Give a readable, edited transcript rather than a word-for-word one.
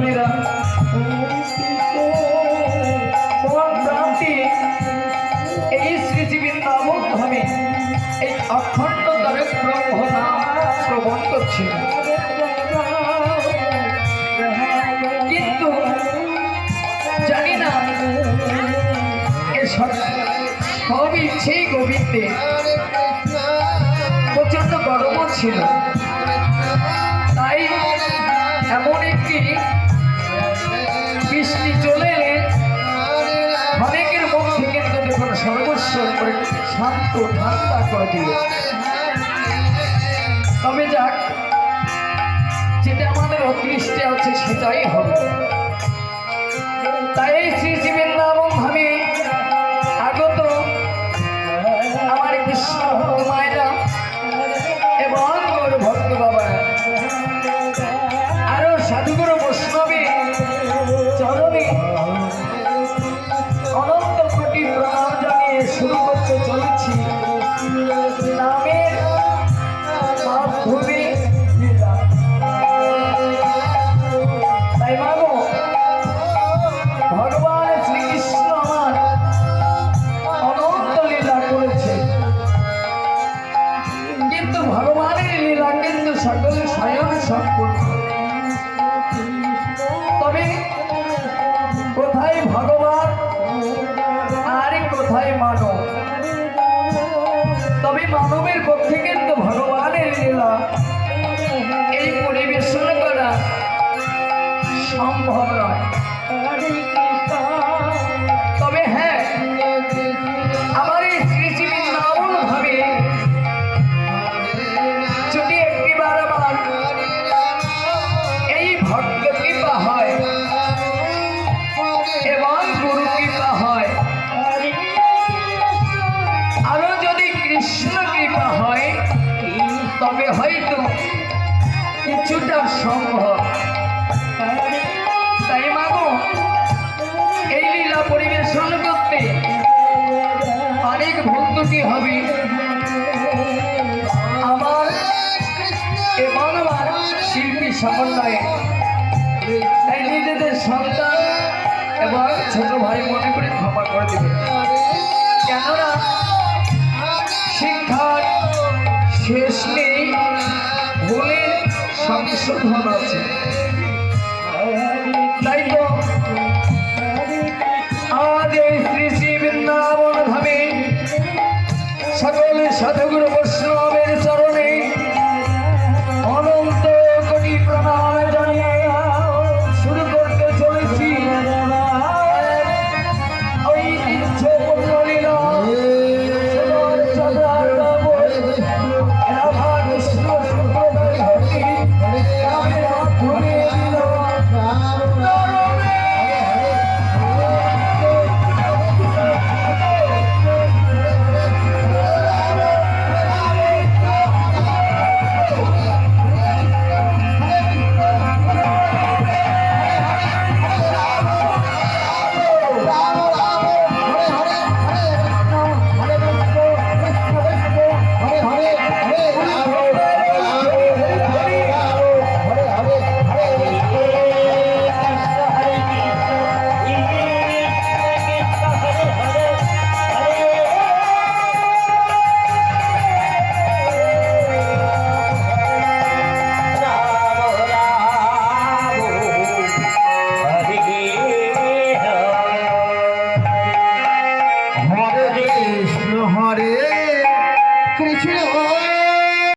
বৈষ্ণবীরা মন প্রান্তি এই শ্রীজীবীর নামক ধামে এই অখণ্ড দ্বারে ব্রহ্ম নাম শ্রবণ করছিল। কিন্তু জানি না সবই সেই গোবিন্দে প্রচন্ড গরমও ছিল, তাই এমন একটি বৃষ্টি চলে এলে অনেকের মুখ থেকে দেখুন সর্বস্ব করে শান্ত ঠান্ডা করে দিল। তবে যাক, যেটা আমাদের অদৃষ্টে আছে সেটাই হবে। তাই শ্রীজীবীর নাম আমি আগত আমার কৃষ্ণ ভক্ত মায়েরা এবং গৌর ভক্ত বাবা আরো সাধুগুরু বৈষ্ণবী চরণে অনন্ত কোটি প্রণাম জানিয়ে শুরু করতে চলেছি নামের মাধ্যমে। তাই মাগো, ভগবান শ্রীকৃষ্ণ আমার অনন্ত লীলা করেছে, কিন্তু ভগবানের লীলা কিন্তু সকলে স্বয়ং সম্পূর্ণ। তবে কোথায় ভগবান আর কোথায় মানব? তবে মানবের পক্ষে কিন্তু ভগবানের লীলা এই পরিবেশন করা সম্ভব নয়। তবে হ্যাঁ, আমার এই শ্রীজীবীর নাম ভাবে যদি একটিবার আমার এই ভক্ত কৃপা হয় এবং গুরু কৃপা হয়, আরো যদি কৃষ্ণ কৃপা হয়, তবে হয়তো কিছুটা সম্ভব। তাই মাগো, এই লীলা পরিবেশন করতে অনেক ভক্তি হবে আমার এবং আমার শিল্পী সমন্বয়ে। তাই নিজেদের সন্তান এবং ছোট ভাই মনে করে ক্ষমা করে দেবে, কেননা শিক্ষার শেষ নেই, ভুলের সংশোধন আছে। তাই তো আজ এই শ্রী শ্রী বৃন্দাবন ধামে সকলে সাধুগুরু বৈষ্ণবের চরণে অনন্ত কোটি প্রণাম জানিয়ে শুরু করতে চলেছি ঐতিহ্যপূর্ণ লীলা রাধা কৃষ্ণ সম্প্রদায় মাধ্যমে কৃষ্ণ